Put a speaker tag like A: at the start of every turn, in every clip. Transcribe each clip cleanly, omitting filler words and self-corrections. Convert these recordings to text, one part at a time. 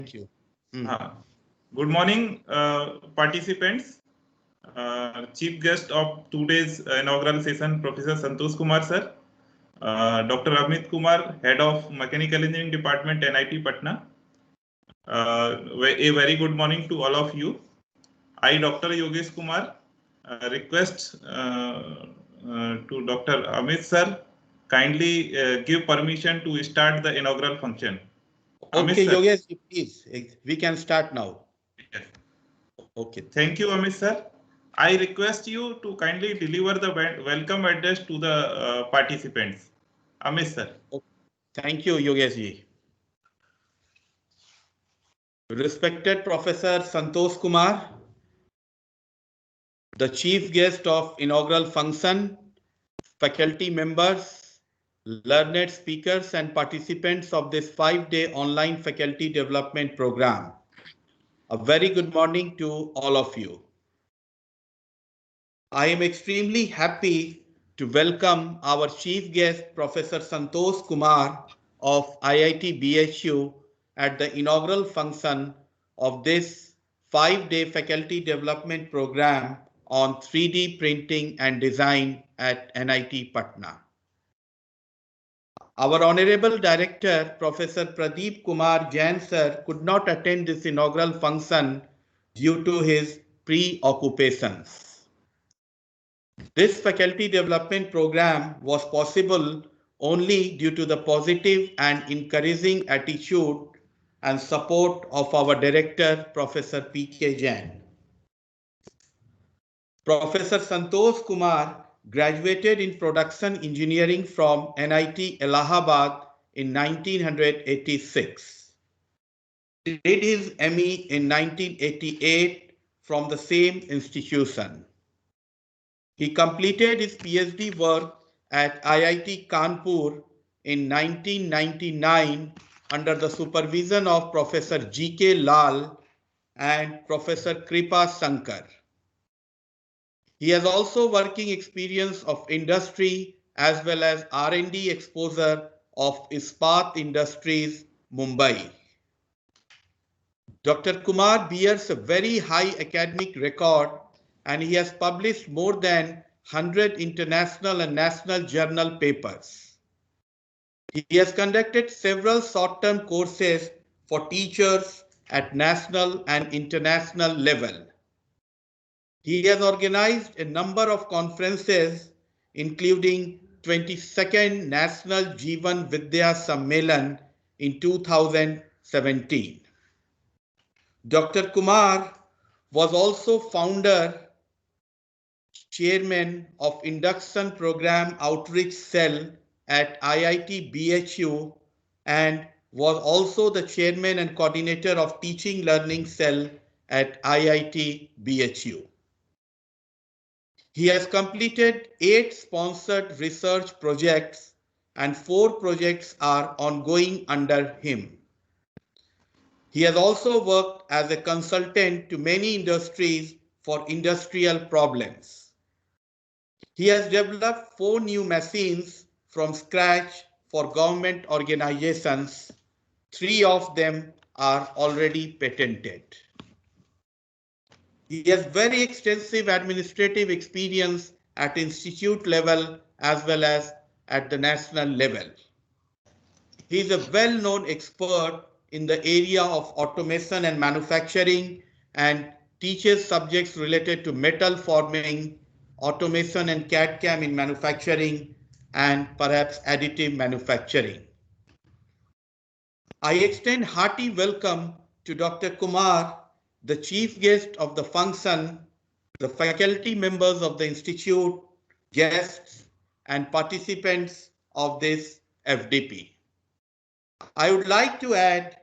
A: Thank you.
B: Good morning, participants. Chief guest of today's inaugural session, Professor Santosh Kumar sir, Dr. Amit Kumar, Head of Mechanical Engineering Department, NIT Patna. A very good morning to all of you. I, Dr. Yogesh Kumar, request to Dr. Amit sir kindly give permission to start the inaugural function.
A: Okay, Yogesh, please, we can start now.
B: Yes.
A: Okay.
B: Thank you, Amit sir. I request you to kindly deliver the welcome address to the participants. Amit sir.
A: Thank you, Yogesh ji. Respected Professor Santosh Kumar, the chief guest of inaugural function, faculty members, learned speakers and participants of this 5-day online faculty development program. A very good morning to all of you. I am extremely happy to welcome our chief guest, Professor Santosh Kumar of IIT BHU at the inaugural function of this 5-day faculty development program on 3D printing and design at NIT Patna. Our Honorable Director, Professor Pradeep Kumar Jain sir, could not attend this inaugural function due to his preoccupations. This faculty development program was possible only due to the positive and encouraging attitude and support of our director, Professor P.K. Jain. Professor Santosh Kumar graduated in production engineering from NIT Allahabad in 1986. He did his ME in 1988 from the same institution. He completed his PhD work at IIT Kanpur in 1999 under the supervision of Professor G.K. Lal and Professor Kripa Shankar. He has also working experience of industry as well as R&D exposure of Ispat Industries, Mumbai. Dr. Kumar bears a very high academic record and he has published more than 100 international and national journal papers. He has conducted several short-term courses for teachers at national and international level. He has organized a number of conferences, including 22nd National Jeevan Vidya Sammelan in 2017. Dr. Kumar was also founder, chairman of Induction Program Outreach Cell at IIT BHU and was also the chairman and coordinator of Teaching Learning Cell at IIT BHU. He has completed 8 sponsored research projects and 4 projects are ongoing under him. He has also worked as a consultant to many industries for industrial problems. He has developed 4 new machines from scratch for government organizations. 3 of them are already patented. He has very extensive administrative experience at institute level as well as at the national level. He is a well-known expert in the area of automation and manufacturing and teaches subjects related to metal forming, automation and CAD/CAM in manufacturing, and perhaps additive manufacturing. I extend hearty welcome to Dr. Kumar, the chief guest of the function, the faculty members of the institute, guests, and participants of this FDP. I would like to add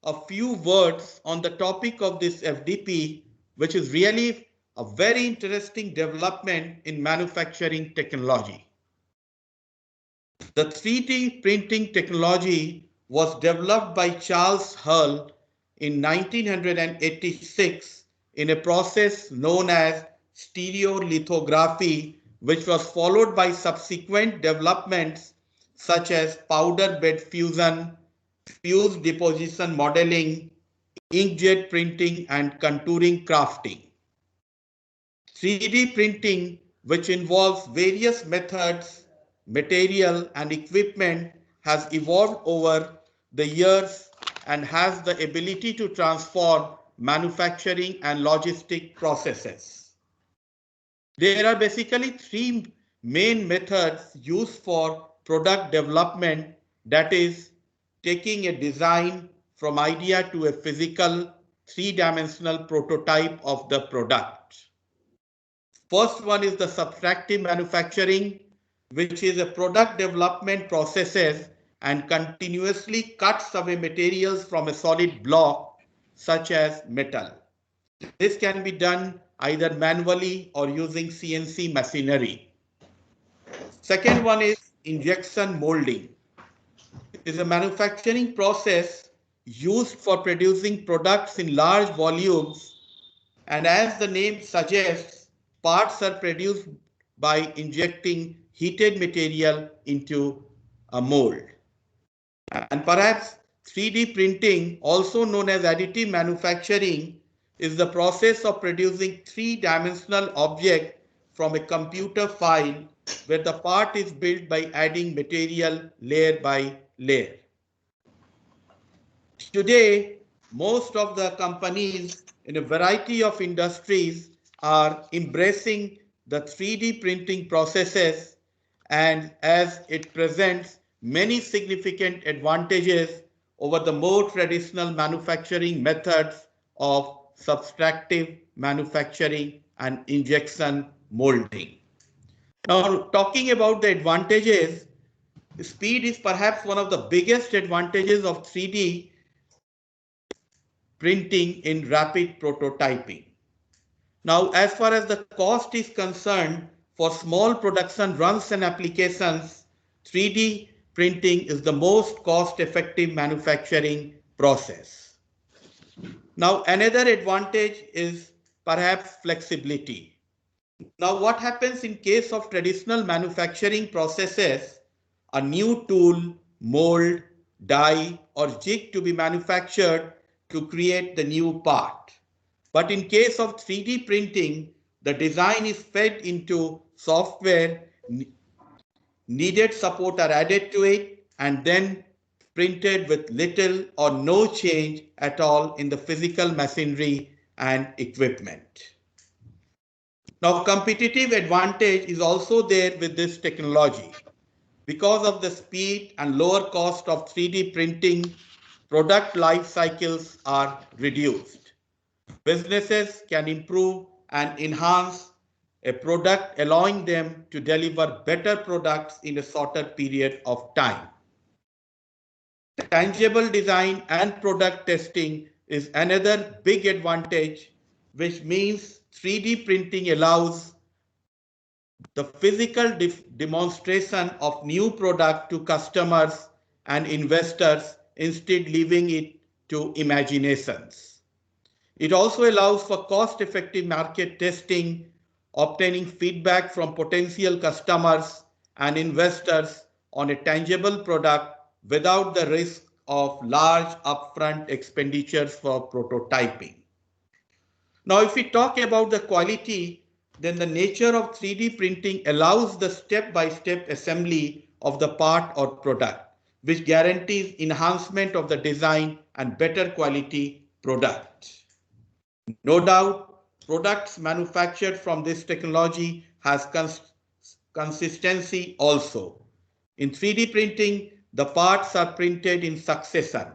A: a few words on the topic of this FDP, which is really a very interesting development in manufacturing technology. The 3D printing technology was developed by Charles Hull in 1986 in a process known as stereolithography, which was followed by subsequent developments such as powder bed fusion, fused deposition modeling, inkjet printing, and contouring crafting. 3D printing, which involves various methods, material, and equipment, has evolved over the years and has the ability to transform manufacturing and logistic processes. There are basically three main methods used for product development, that is, taking a design from idea to a physical three-dimensional prototype of the product. First one is the subtractive manufacturing, which is a product development processes and continuously cuts away materials from a solid block such as metal. This can be done either manually or using CNC machinery. Second one is injection molding. It is a manufacturing process used for producing products in large volumes, and as the name suggests, parts are produced by injecting heated material into a mold. And perhaps 3D printing, also known as additive manufacturing, is the process of producing three-dimensional object from a computer file where the part is built by adding material layer by layer. Today, most of the companies in a variety of industries are embracing the 3D printing processes, and as it presents many significant advantages over the more traditional manufacturing methods of subtractive manufacturing and injection molding. Now, talking about the advantages, speed is perhaps one of the biggest advantages of 3D printing in rapid prototyping. Now, as far as the cost is concerned, for small production runs and applications, 3D printing is the most cost-effective manufacturing process. Now, another advantage is perhaps flexibility. Now, what happens in case of traditional manufacturing processes? A new tool, mold, die, or jig to be manufactured to create the new part. But in case of 3D printing, the design is fed into software, needed support are added to it, and then printed with little or no change at all in the physical machinery and equipment. Now, competitive advantage is also there with this technology. Because of the speed and lower cost of 3D printing, product life cycles are reduced. Businesses can improve and enhance a product, allowing them to deliver better products in a shorter period of time. Tangible design and product testing is another big advantage, which means 3D printing allows the physical demonstration of new product to customers and investors instead leaving it to imaginations. It also allows for cost-effective market testing, obtaining feedback from potential customers and investors on a tangible product without the risk of large upfront expenditures for prototyping. Now, if we talk about the quality, then the nature of 3D printing allows the step-by-step assembly of the part or product, which guarantees enhancement of the design and better quality product. No doubt, products manufactured from this technology has consistency also. In 3D printing, the parts are printed in succession.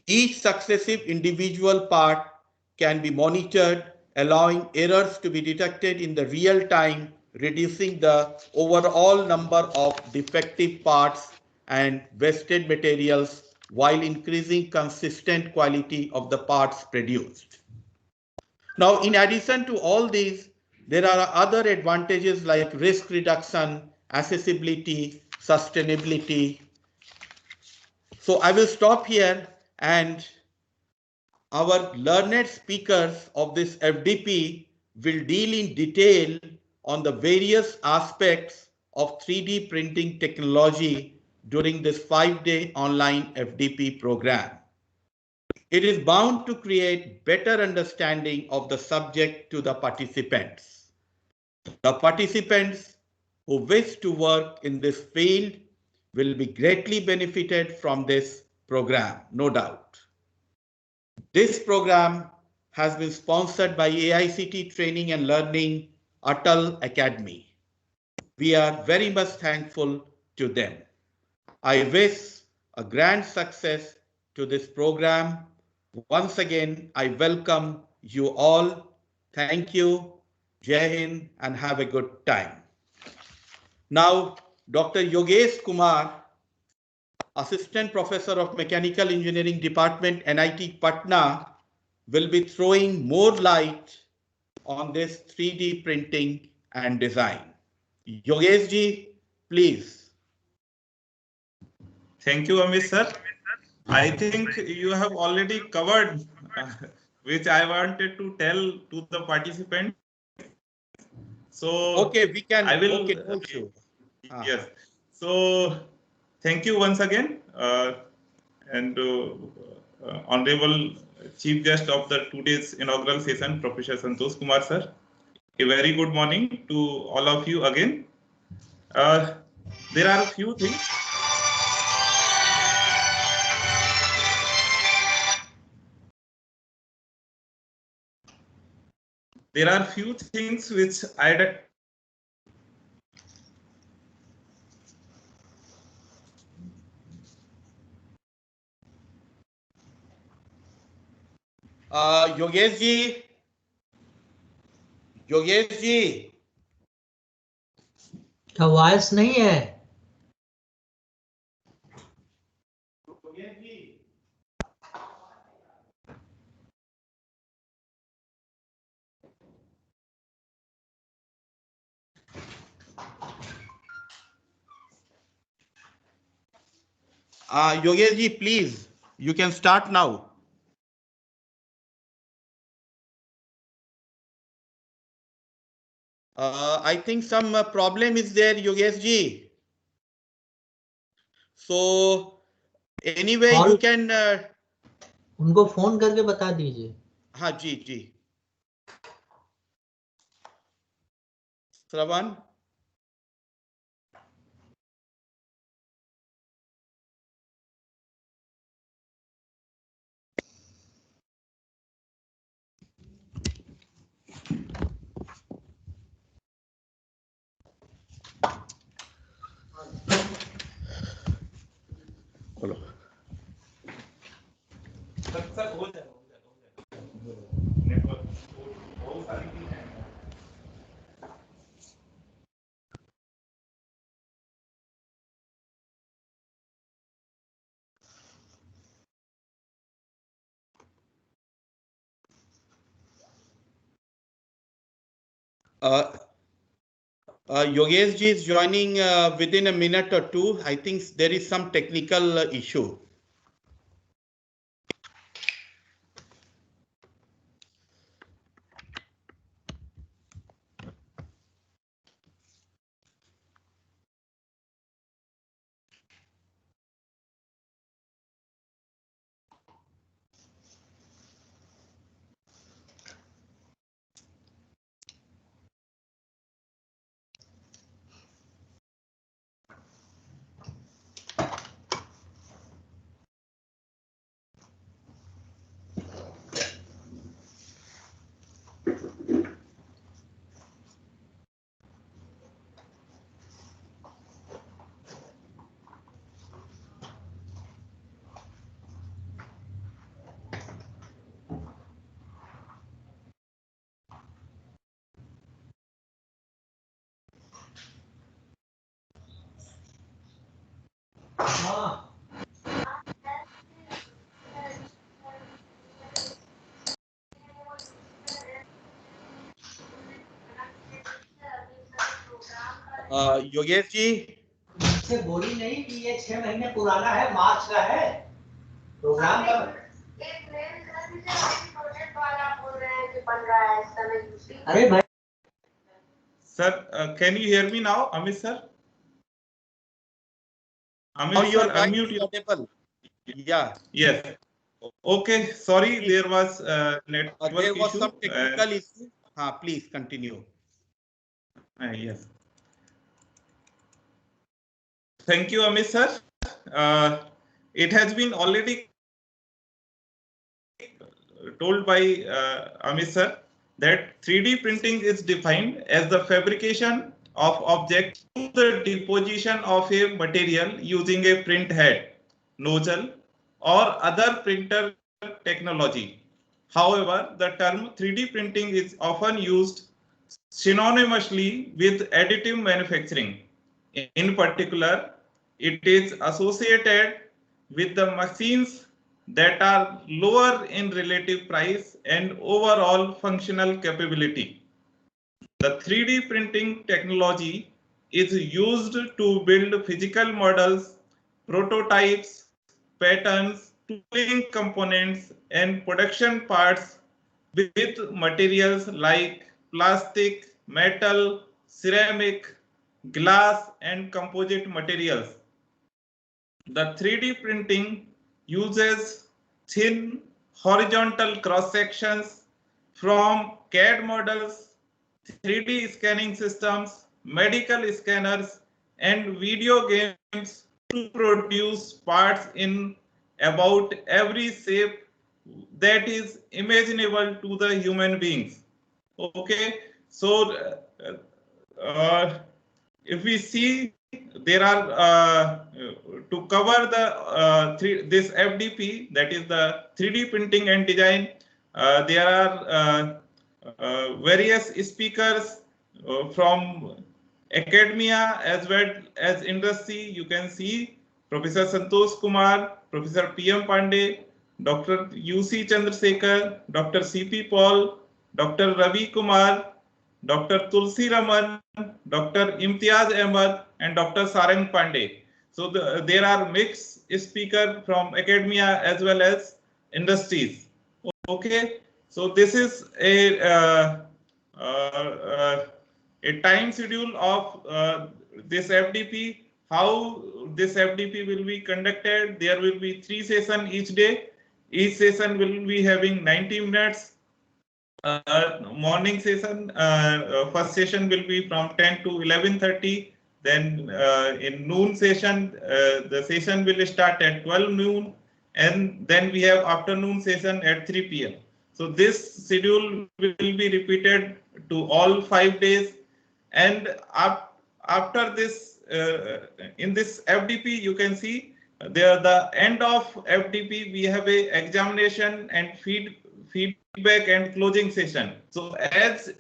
A: Each successive individual part can be monitored, allowing errors to be detected in the real time, reducing the overall number of defective parts and wasted materials while increasing consistent quality of the parts produced. Now, in addition to all these, there are other advantages like risk reduction, accessibility, sustainability. So I will stop here, and our learned speakers of this FDP will deal in detail on the various aspects of 3D printing technology during this 5-day online FDP program. It is bound to create better understanding of the subject to the participants. The participants who wish to work in this field will be greatly benefited from this program, no doubt. This program has been sponsored by AICT Training and Learning Atal Academy. We are very much thankful to them. I wish a grand success to this program. Once again, I welcome you all. Thank you, Jai Hind, and have a good time. Now, Dr. Yogesh Kumar, Assistant Professor of Mechanical Engineering Department, NIT Patna, will be throwing more light on this 3D printing and design. Yogesh ji, please.
B: Thank you, Amit sir. I think you have already covered which I wanted to tell to the participants. So
A: okay, we can.
B: I will.
A: Okay, no issue.
B: Yes. So thank you once again, and Honorable Chief Guest of the today's inaugural session, Professor Santosh Kumar sir. A very good morning to all of you again. There are a few things. There are few things which I
A: Yogesh ji
C: क्या voice नहीं है?
A: Yogesh ji, please, you can start now. I think some problem is there, Yogesh ji. So, anyway, you can.
C: उनको phone करके बता दीजिए.
A: हाँ जी जी. श्रवण. बोलो.
B: Sir हो जाएगा. नेटवर्क बहुत सारी चीजें हैं.
A: Yogesh ji is joining within a minute or two. I think there is some technical issue. Yogesh ji
C: से बोली नहीं कि ये 6 महीने पुराना है, मार्च का है प्रोग्राम का. अरे भाई
B: Sir, can you hear me now, Amit sir? Amit
A: now
B: sir,
A: your voice
B: unmute
A: is
B: your.
A: audible. Yeah.
B: Yes. Okay, sorry, there was network
A: there was
B: issue.
A: some technical issue. Please continue.
B: Yes. Thank you, Amit sir. It has been already told by Amit sir that 3D printing is defined as the fabrication of objects through the deposition of a material using a print head, nozzle, or other printer technology. However, the term 3D printing is often used synonymously with additive manufacturing. In particular, it is associated with the machines that are lower in relative price and overall functional capability. The 3D printing technology is used to build physical models, prototypes, patterns, tooling components, and production parts with materials like plastic, metal, ceramic, glass, and composite materials. The 3D printing uses thin horizontal cross sections from CAD models, 3D scanning systems, medical scanners, and video games to produce parts in about every shape that is imaginable to the human beings. Okay, so if we see, there are to cover the this FDP, that is the 3D printing and design, there are various speakers from academia as well as industry. You can see Professor Santosh Kumar, Professor PM Pandey, Dr. UC Chandrasekhar, Dr. CP Paul, Dr. Ravi Kumar, Dr. Tulsi Raman, Dr. Imtiaz Ahmed, and Dr. Sarang Pandey. So there are mixed speakers from academia as well as industries. Okay, so this is a time schedule of this FDP. How this FDP will be conducted? There will be 3 sessions each day. Each session will be having 90 minutes. Morning session, first session will be from 10 to 11:30. Then in noon session, the session will start at 12 noon, and then we have afternoon session at 3 p.m. So this schedule will be repeated to all 5 days, and after this, in this FDP, you can see there the end of FDP we have a examination and feedback and closing session. So as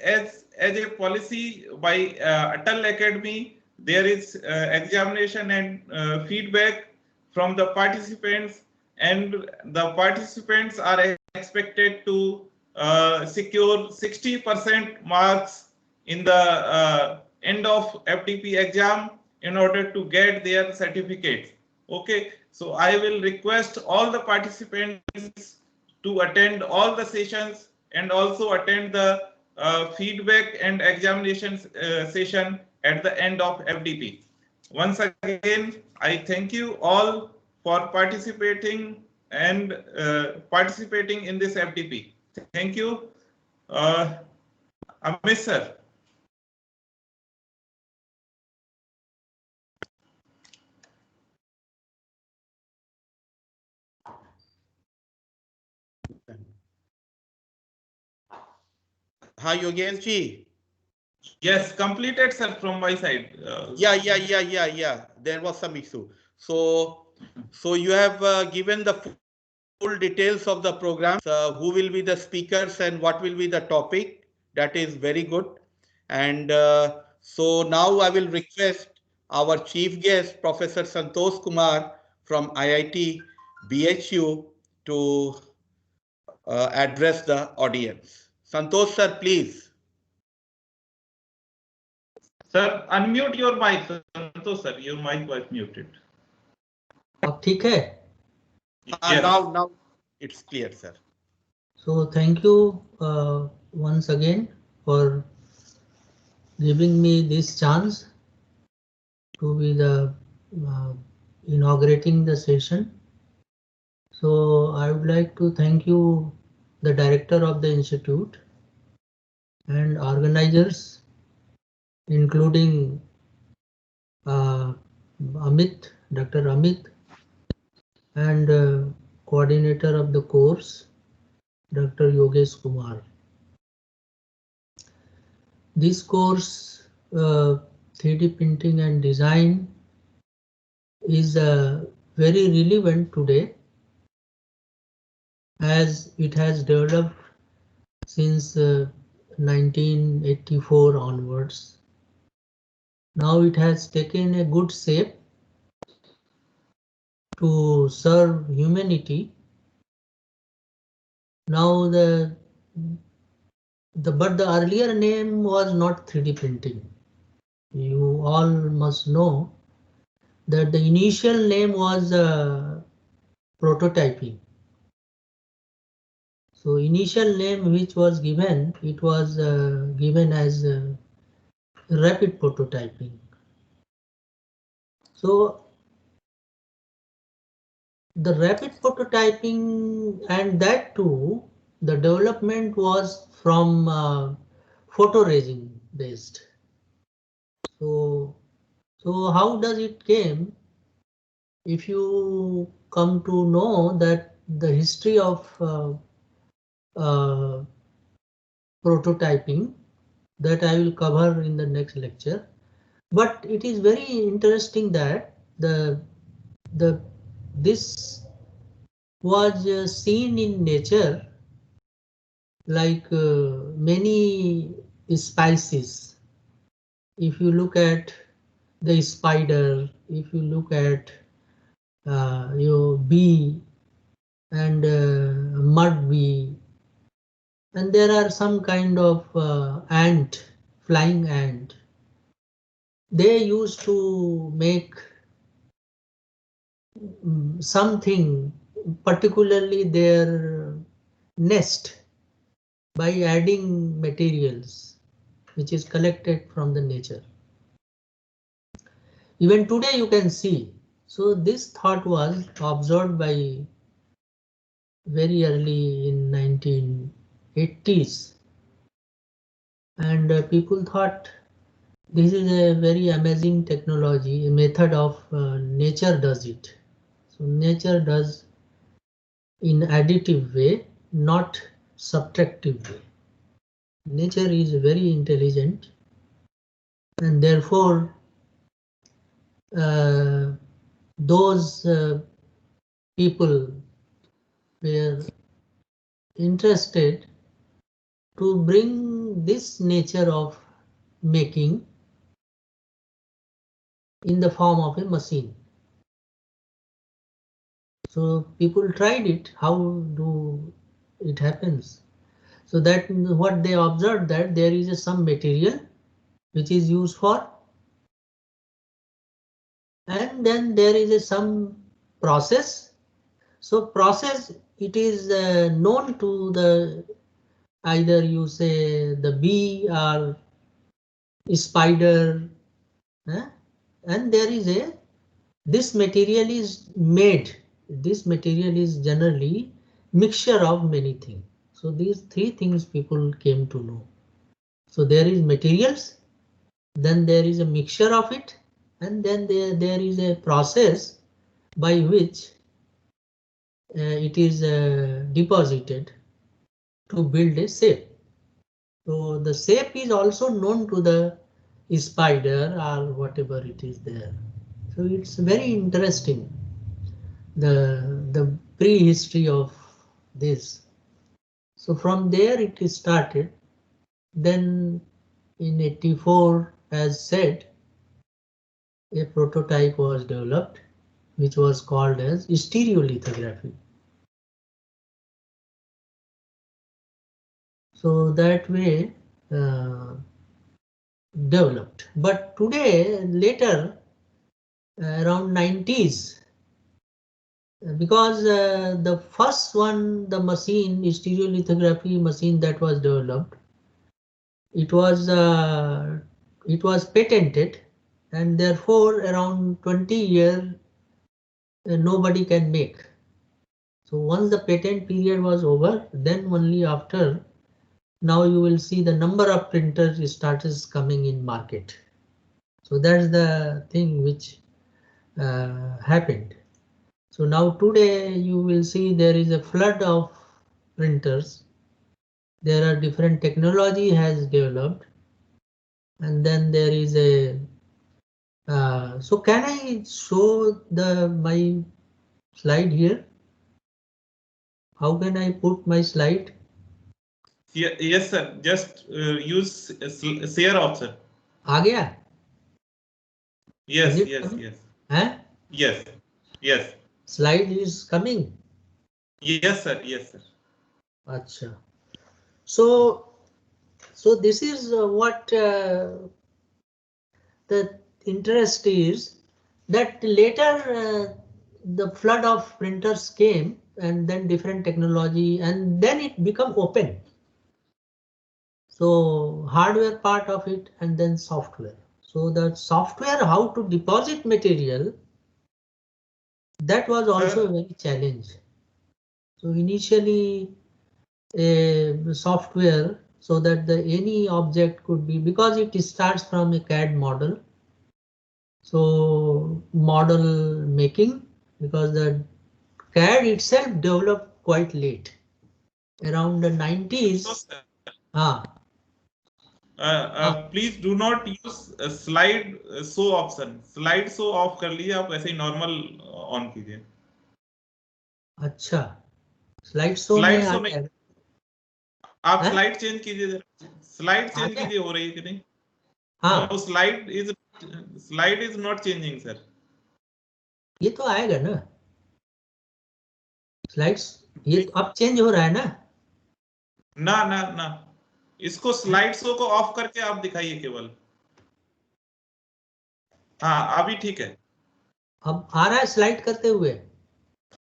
B: a policy by Atal Academy, there is examination and feedback from the participants, and the participants are expected to secure 60% marks in the end of FDP exam in order to get their certificates. Okay, so I will request all the participants to attend all the sessions and also attend the feedback and examinations session at the end of FDP. Once again, I thank you all for participating and participating in this FDP. Thank you. Amit sir.
A: Hi, Yogesh ji.
B: Yes, completed, sir, from my side.
A: Yeah. There was some issue. So you have given the full details of the program, who will be the speakers and what will be the topic. That is very good. And so now I will request our chief guest, Professor Santosh Kumar from IIT BHU, to address the audience. Santosh sir, please.
B: Sir, unmute your mic, Santosh sir. Your mic was muted.
C: अब ठीक है?
B: Yes.
A: Now it's clear, sir.
C: So thank you once again for giving me this chance to be the inaugurating the session.
D: So I would like to thank you, the director of the institute and organizers, including Amit, Dr. Amit, and coordinator of the course, Dr. Yogesh Kumar. This course, 3D printing and design, is very relevant today, as it has developed since 1984 onwards. Now it has taken a good shape to serve humanity. Now but the earlier name was not 3D printing. You all must know that the initial name was prototyping. So initial name which was given, it was given as rapid prototyping. So the rapid prototyping, and that too, the development was from photoresin based. So how does it came? If you come to know that the history of prototyping, that I will cover in the next lecture. But it is very interesting that this was seen in nature, like many species. If you look at the spider, if you look at your bee and mud bee, and there are some kind of ant, flying ant. They used to make something, particularly their nest, by adding materials which is collected from the nature. Even today you can see. So this thought was observed by very early in 1980s, and people thought this is a very amazing technology, a method of nature does it. So nature does in additive way, not subtractive way. Nature is very intelligent, and therefore those people were interested to bring this nature of making in the form of a machine. So people tried it. How do it happens? So that what they observed, that there is some material which is used for, and then there is some process. So process, it is known to the, either you say the bee or spider, and there is this material is made. This material is generally mixture of many things. So these three things people came to know. So there is materials, then there is a mixture of it, and then there is a process by which it is deposited to build a shape. So the shape is also known to the spider or whatever it is there. So it's very interesting, the prehistory of this. So from there it is started. Then in 84, as said, a prototype was developed, which was called as stereolithography. So that way developed. But today, later, around 90s, because the first one, the machine, stereolithography machine that was developed, it was patented, and therefore around 20 years nobody can make. So once the patent period was over, then only after, now you will see the number of printers starts coming in market. So that's the thing which happened. So now today you will see there is a flood of printers. There are different technology has developed, and then there is a so can I show my slide here? How can I put my slide?
B: Yes sir, just use share option.
D: आ गया?
B: Yes,
D: Is it
B: yes,
D: coming?
B: yes.
D: Huh?
B: Yes, yes.
D: Slide is coming.
B: Yes sir, yes sir.
D: Acha. So this is what the interest is, that later the flood of printers came, and then different technology, and then it become open. So hardware part of it, and then software. So the software, how to deposit material, that was also a very challenge. So initially a software, so that any object could be, because it starts from a CAD model. So model making, because the CAD itself developed quite late, around the 90s.
B: Please do not use slide show option. Slide show off कर लीजिए आप, ऐसे ही normal on कीजिए.
D: अच्छा, slide show में
B: slide
D: आ
B: show
D: गया.
B: नहीं, आप स्लाइड चेंज कीजिए, स्लाइड चेंज कीजिए, हो रही है कि नहीं?
D: हाँ,
B: no, slide is not changing sir.
D: ये तो आएगा ना स्लाइड्स, ये तो अब चेंज हो रहा है ना.
B: ना ना ना, इसको स्लाइड शो को ऑफ करके आप दिखाइए केवल. हाँ अभी ठीक है.
D: अब आ रहा है स्लाइड करते हुए.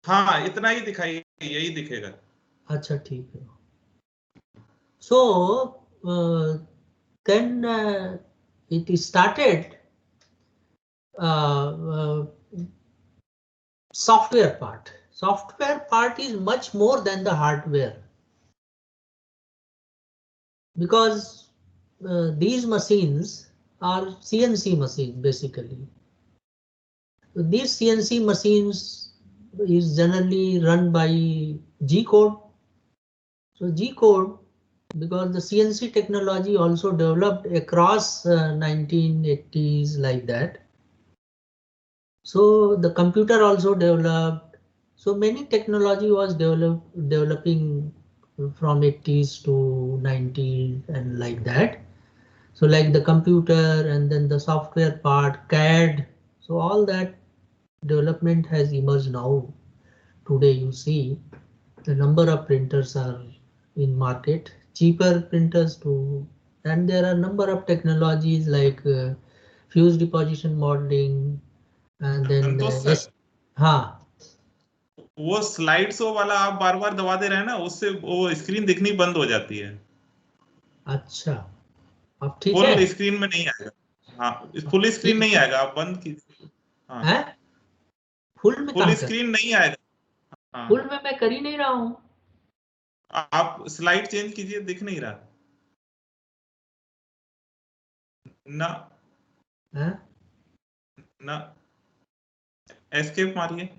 B: हाँ इतना ही दिखाइए, यही दिखेगा.
D: अच्छा ठीक है. So then it started software part. Software part is much more than the hardware, because these machines are CNC machines basically. So these CNC machines is generally run by G code. So G code, because the CNC technology also developed across 1980s like that. So the computer also developed. So many technology was developing from 80s to 90s and like that. So like the computer and then the software part, CAD. So all that development has emerged now. Today you see the number of printers are in market, cheaper printers too, and there are number of technologies like fuse deposition modeling, and then हाँ,
B: वो slide show वाला आप बार बार दबा दे रहे हैं ना, उससे वो स्क्रीन दिखनी बंद हो जाती है.
D: अच्छा अब ठीक
B: फुल
D: है.
B: स्क्रीन में नहीं आएगा. हाँ फुल स्क्रीन नहीं आएगा, आप बंद कीजिए. हाँ
D: फुल में
B: फुल स्क्रीन नहीं आएगा. हाँ
D: फुल में मैं कर ही नहीं रहा हूँ.
B: आप स्लाइड चेंज कीजिए, दिख नहीं रहा ना. ना, एस्केप मारिए.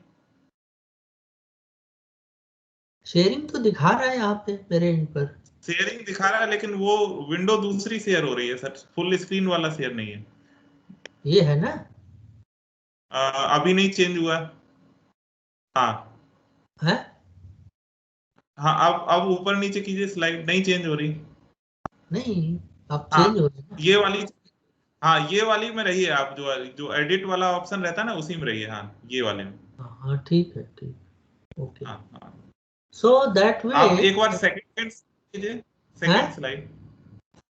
D: शेयरिंग तो दिखा रहा है यहाँ पे मेरे एंड पर.
B: शेयरिंग दिखा रहा है, लेकिन वो विंडो दूसरी शेयर हो रही है सर, फुल स्क्रीन वाला शेयर नहीं है.
D: ये है ना.
B: अभी नहीं चेंज हुआ. हाँ
D: है
B: हाँ, अब ऊपर नीचे कीजिए, स्लाइड नहीं चेंज हो रही.
D: नहीं, अब
B: हाँ
D: चेंज हो रहा है.
B: ये वाली, हाँ ये वाली में रहिए आप, जो एडिट वाला ऑप्शन रहता है ना, उसी में रहिए. हाँ ये वाले में.
D: हाँ ठीक है, ठीक. ओके.
B: हाँ हाँ,
D: सो दैट वे
B: आप एक बार सेकंड कीजिए,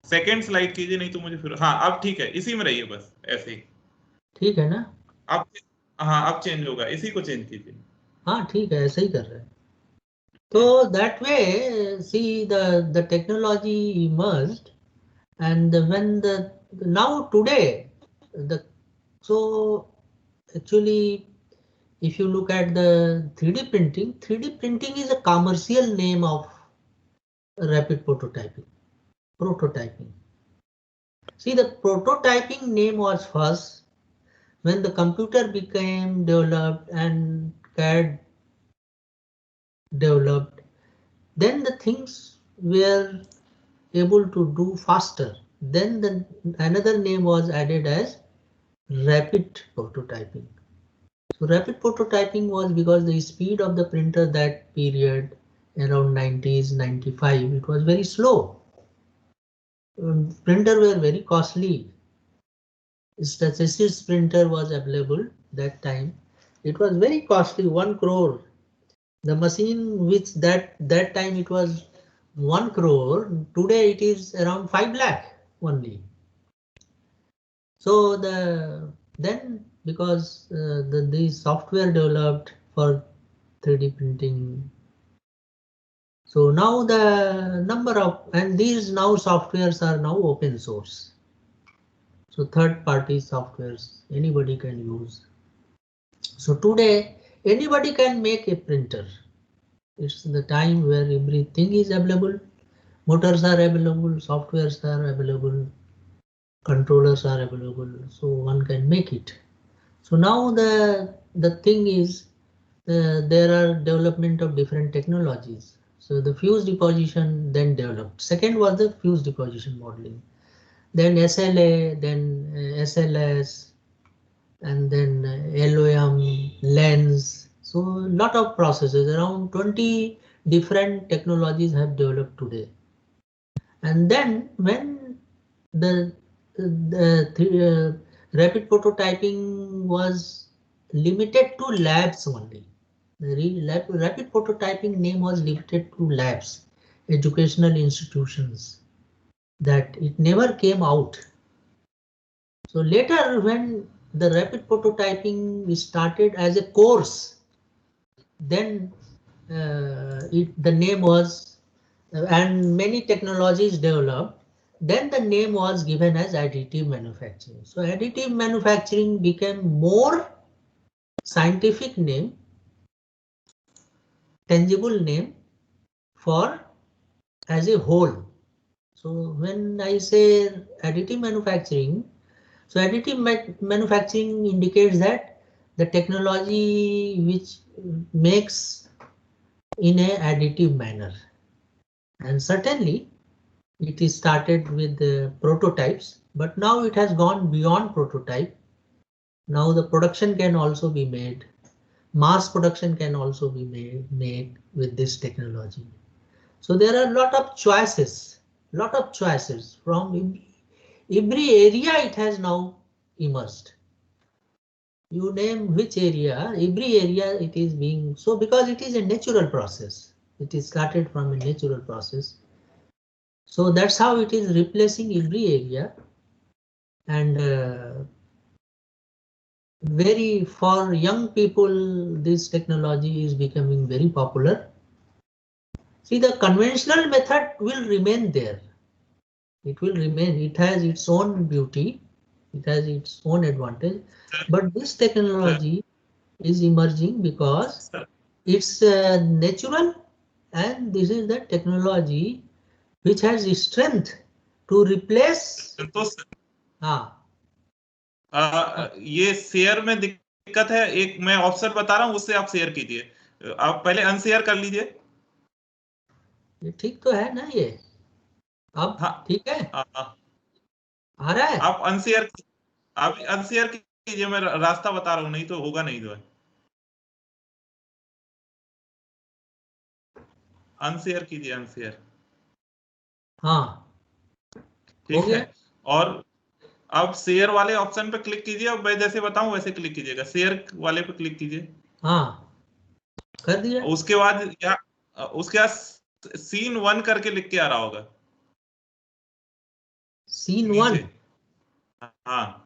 B: सेकंड स्लाइड कीजिए, नहीं तो मुझे फिर. हाँ अब ठीक है, इसी में रहिए बस, ऐसे ही.
D: ठीक है ना.
B: अब हाँ अब चेंज होगा, इसी को चेंज कीजिए.
D: हाँ ठीक है, ऐसे ही कर रहे हैं. तो that way, see the technology emerged, and when now today so actually if you look at the 3D printing is a commercial name of rapid prototyping. See, the prototyping name was first when the computer became developed and CAD developed, then the things were able to do faster. Then another name was added as rapid prototyping. So rapid prototyping was because the speed of the printer that period around 90s, 95, it was very slow. Printer were very costly. Statistics printer was available that time. It was very costly, 1 crore. The machine which that time it was 1 crore, today it is around 5 lakh only. So then because the software developed for 3D printing. So now the number of, and these now softwares are now open source. So third party softwares anybody can use. So today anybody can make a printer. It's the time where everything is available. Motors are available, softwares are available, controllers are available, so one can make it. So now the thing is there are development of different technologies. So the fuse deposition then developed. Second was the fuse deposition modeling. Then SLA, then SLS, and then LOM, lens. So a lot of processes, around 20 different technologies have developed today. And then when the rapid prototyping was limited to labs only. The rapid prototyping name was limited to labs, educational institutions, that it never came out. So later when the rapid prototyping started as a course, then the name was, and many technologies developed, then the name was given as additive manufacturing. So additive manufacturing became more scientific name, tangible name for as a whole. So when I say additive manufacturing, so additive manufacturing indicates that the technology which makes in a additive manner. And certainly it is started with the prototypes, but now it has gone beyond prototype. Now the production can also be made. Mass production can also be made with this technology. So there are a lot of choices from every area. It has now emerged. You name which area, every area it is being so, because it is a natural process. It is started from a natural process. So that's how it is replacing every area, and very for young people this technology is becoming very popular. See, the conventional method will remain there. It will remain. It has its own beauty. It has its own advantage. But this technology is emerging because it's natural, and this is the technology which has the strength to replace. हाँ,
B: ये share में दिक्कत है, एक मैं option बता रहा हूँ उससे आप शेयर कीजिए। आप पहले अनशेयर कर लीजिए।
D: ये ठीक तो है ना ये? अब
B: हाँ,
D: ठीक है, आ रहा है?
B: आप अनशेयर कीजिए, मैं रास्ता बता रहा हूँ, नहीं तो होगा नहीं। जो है अनशेयर कीजिए, अनशेयर।
D: हाँ,
B: ठीक है, और आप शेयर वाले ऑप्शन पे क्लिक कीजिए। अब मैं जैसे बताऊं वैसे क्लिक कीजिएगा। शेयर वाले पे क्लिक कीजिए।
D: हाँ, कर दिया।
B: उसके बाद सीन 1 करके लिख के आ रहा होगा।
D: सीन
B: नीचे
D: 1,
B: हाँ,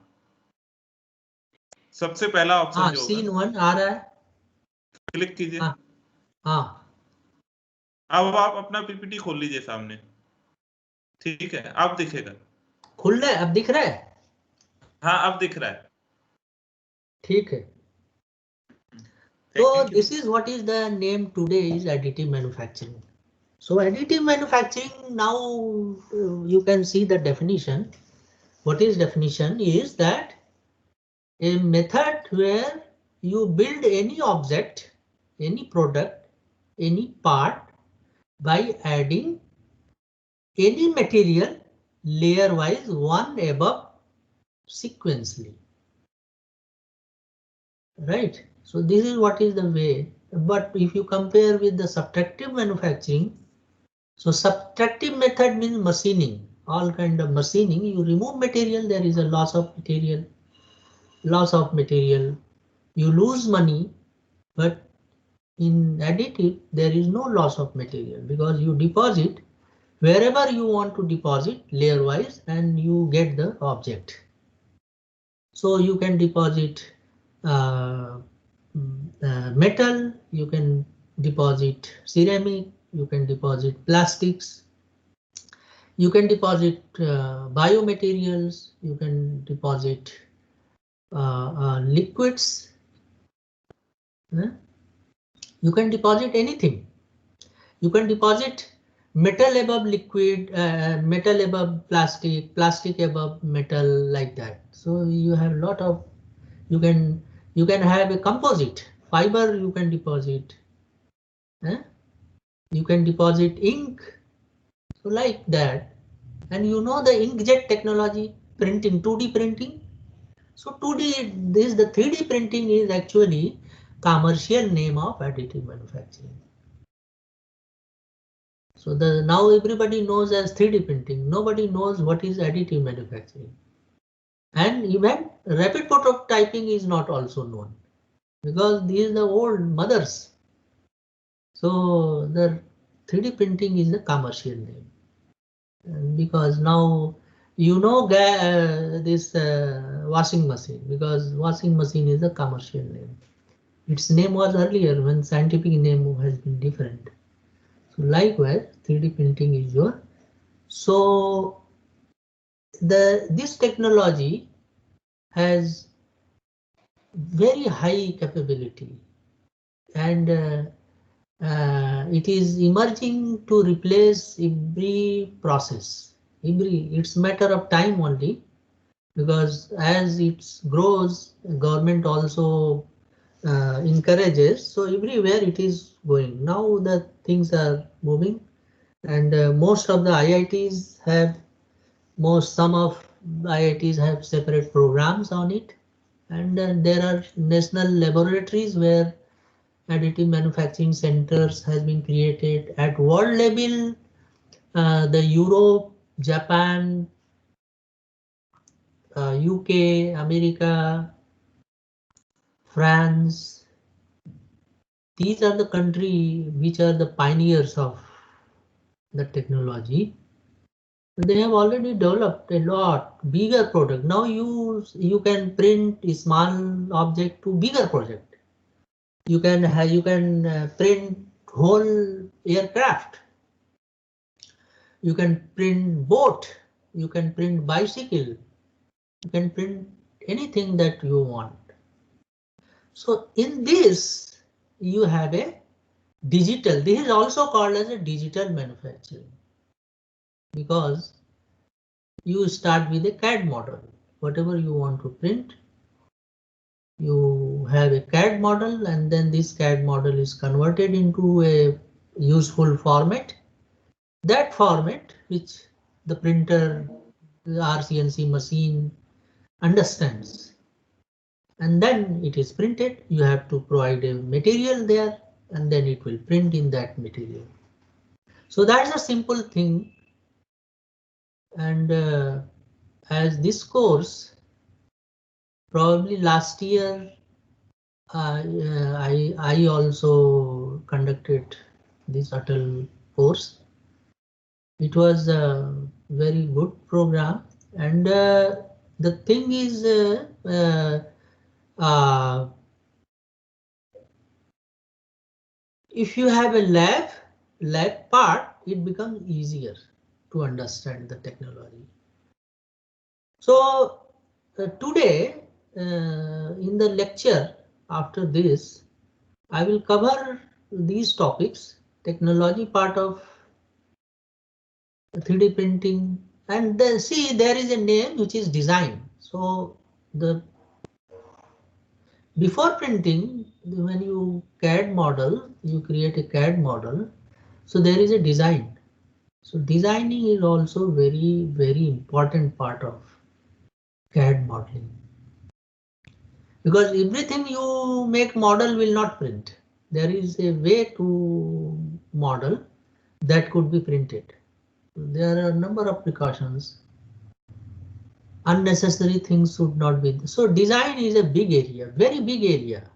B: सबसे पहला ऑप्शन
D: हाँ,
B: जो होगा,
D: सीन 1 आ रहा है।
B: क्लिक कीजिए।
D: हाँ, हाँ,
B: अब आप अपना पीपीटी खोल लीजिए सामने। ठीक है, अब दिखेगा।
D: खुल रहा है, अब दिख रहा है।
B: हाँ, अब दिख रहा है।
D: ठीक है, So this is what is the name today is additive manufacturing. So additive manufacturing, now you can see the definition. What is definition is that a method where you build any object, any product, any part by adding any material layer wise one above sequentially. Right. So this is what is the way. But if you compare with the subtractive manufacturing, so subtractive method means machining, all kind of machining. You remove material, there is a loss of material. You lose money, but in additive, there is no loss of material because you deposit wherever you want to deposit layer wise and you get the object. So you can deposit metal, you can deposit ceramic, you can deposit plastics, you can deposit biomaterials, you can deposit liquids, you can deposit anything. You can deposit metal above liquid, metal above plastic, plastic above metal, like that. So you have a lot of, you can have a composite fiber, you can deposit, you can deposit ink, so like that. And you know the inkjet technology, printing, 2D printing. So 2D, this the 3D printing is actually commercial name of additive manufacturing. So now everybody knows as 3D printing. Nobody knows what is additive manufacturing. And even rapid prototyping is not also known because these are the old mothers. So the 3D printing is the commercial name. And because now you know this washing machine, because washing machine is a commercial name. Its name was earlier when scientific name has been different. So likewise 3D printing is your. So this technology has very high capability and it is emerging to replace every process. It's matter of time only, because as it grows, government also encourages. So everywhere it is going. Now the things are moving, and most of the IITs have, some of IITs have separate programs on it, and there are national laboratories where additive manufacturing centers has been created at world level. The Europe, Japan, UK, America, France, these are the countries which are the pioneers of the technology. They have already developed a lot bigger product. Now you can print a small object to bigger project. You can print whole aircraft. You can print boat. You can print bicycle. You can print anything that you want. So in this you have a digital. This is also called as a digital manufacturing, because you start with a CAD model. Whatever you want to print, you have a CAD model, and then this CAD model is converted into a useful format. That format which the printer, the RCNC machine understands, and then it is printed. You have to provide a material there, and then it will print in that material. So that's a simple thing. And as this course, probably last year I also conducted this Atal course. It was a very good program, and the thing is if you have a lab part, it becomes easier to understand the technology. So today in the lecture after this, I will cover these topics, technology part of 3D printing, and see there is a name which is design. So the before printing, when you CAD model, you create a CAD model. So there is a design. So designing is also very important part of CAD modeling. Because everything you make model will not print. There is a way to model that could be printed. There are a number of precautions. Unnecessary things should not be. So design is a big area, very big area.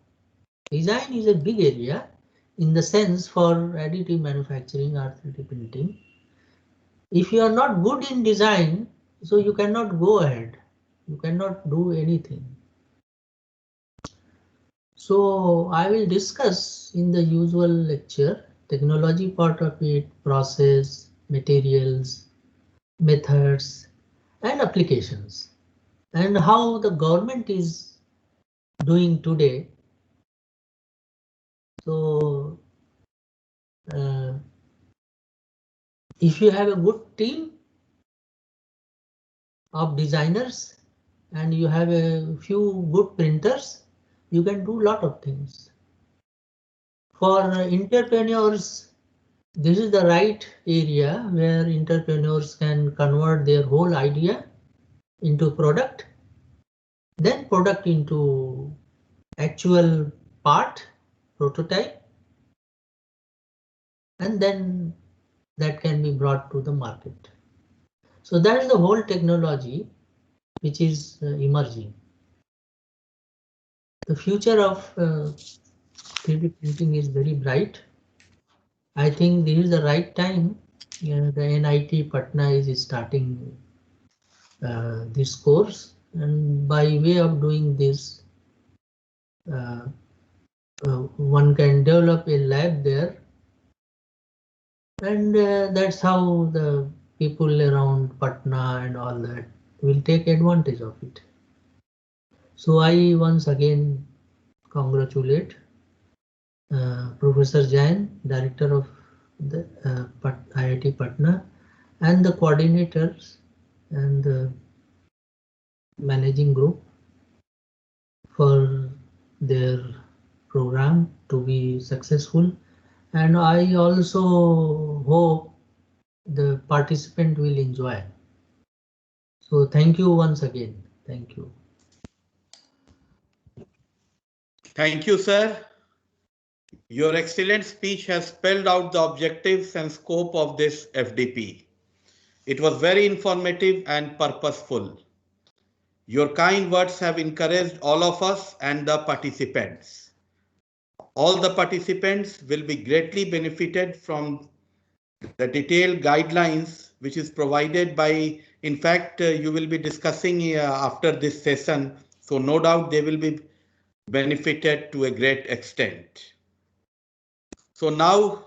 D: Design is a big area in the sense for additive manufacturing or 3D printing. If you are not good in design, so you cannot go ahead. You cannot do anything. So I will discuss in the usual lecture, technology part of it, process, materials, methods, and applications, and how the government is doing today. So if you have a good team of designers and you have a few good printers, you can do a lot of things. For entrepreneurs, this is the right area where entrepreneurs can convert their whole idea into product, then product into actual part, prototype, and then that can be brought to the market. So that is the whole technology which is emerging. The future of 3D printing is very bright. I think this is the right time. The NIT Patna is starting this course, and by way of doing this, one can develop a lab there, and that's how the people around Patna and all that will take advantage of it. So I once again congratulate Professor Jain, Director of the IIT Patna, and the coordinators and the managing group for their program to be successful. And I also hope the participant will enjoy. So thank you once again. Thank you.
A: Thank you, sir. Your excellent speech has spelled out the objectives and scope of this FDP. It was very informative and purposeful. Your kind words have encouraged all of us and the participants. All the participants will be greatly benefited from the detailed guidelines which is provided by, in fact, you will be discussing after this session. So no doubt they will be benefited to a great extent. So now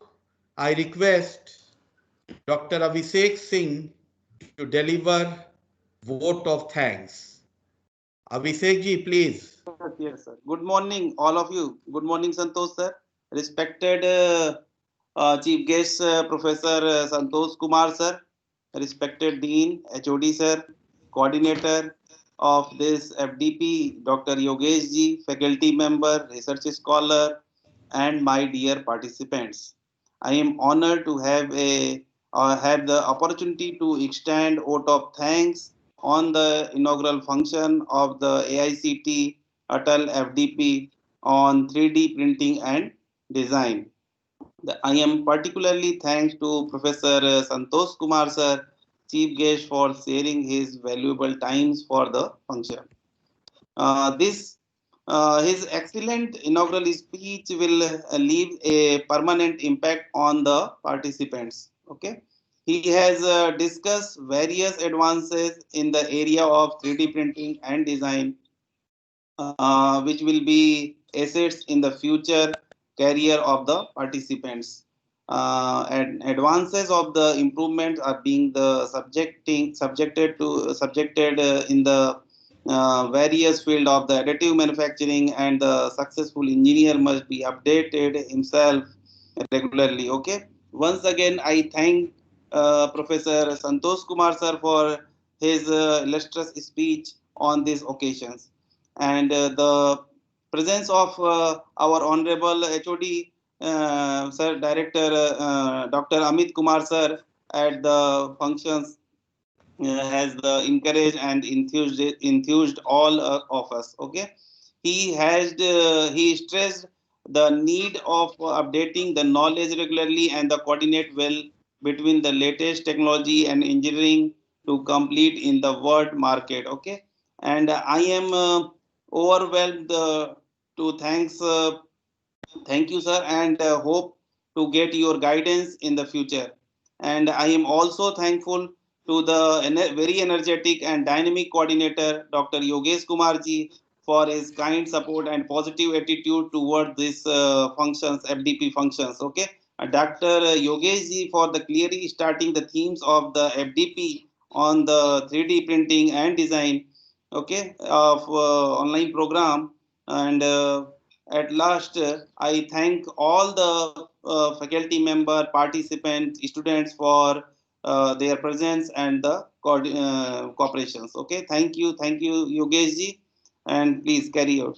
A: I request Dr. Abhishek Singh to deliver vote of thanks. Abhishek ji, please.
E: Yes, sir. Good morning, all of you. Good morning, Santosh sir. Respected Chief Guest, Professor Santosh Kumar sir. Respected Dean, HOD sir. Coordinator of this FDP, Dr. Yogesh ji, faculty member, research scholar, and my dear participants. I am honored to have the opportunity to extend vote of thanks on the inaugural function of the AICT Atal FDP on 3D printing and design. I am particularly thanks to Professor Santosh Kumar sir, Chief Guest, for sharing his valuable times for the function. His excellent inaugural speech will leave a permanent impact on the participants. Okay, he has discussed various advances in the area of 3D printing and design, which will be assets in the future career of the participants. And advances of the improvements are being subjected in the various field of the additive manufacturing, and the successful engineer must be updated himself regularly. Okay. Once again, I thank Professor Santosh Kumar sir for his illustrious speech on these occasions, and the presence of our honorable HOD sir, Director Dr. Amit Kumar sir at the functions has encouraged and enthused all of us. Okay, he stressed the need of updating the knowledge regularly and the coordinate well between the latest technology and engineering to complete in the world market. Okay, and I am overwhelmed to thank you, sir, and hope to get your guidance in the future. And I am also thankful to the very energetic and dynamic coordinator, Dr. Yogesh Kumarji, for his kind support and positive attitude toward these functions, FDP functions. Okay, Dr. Yogesh ji for the clearly starting the themes of the FDP on the 3D printing and design. Okay, of online program, and at last, I thank all the faculty member, participants, students for their presence and the cooperations. Okay, thank you, Yogesh ji, and please carry on.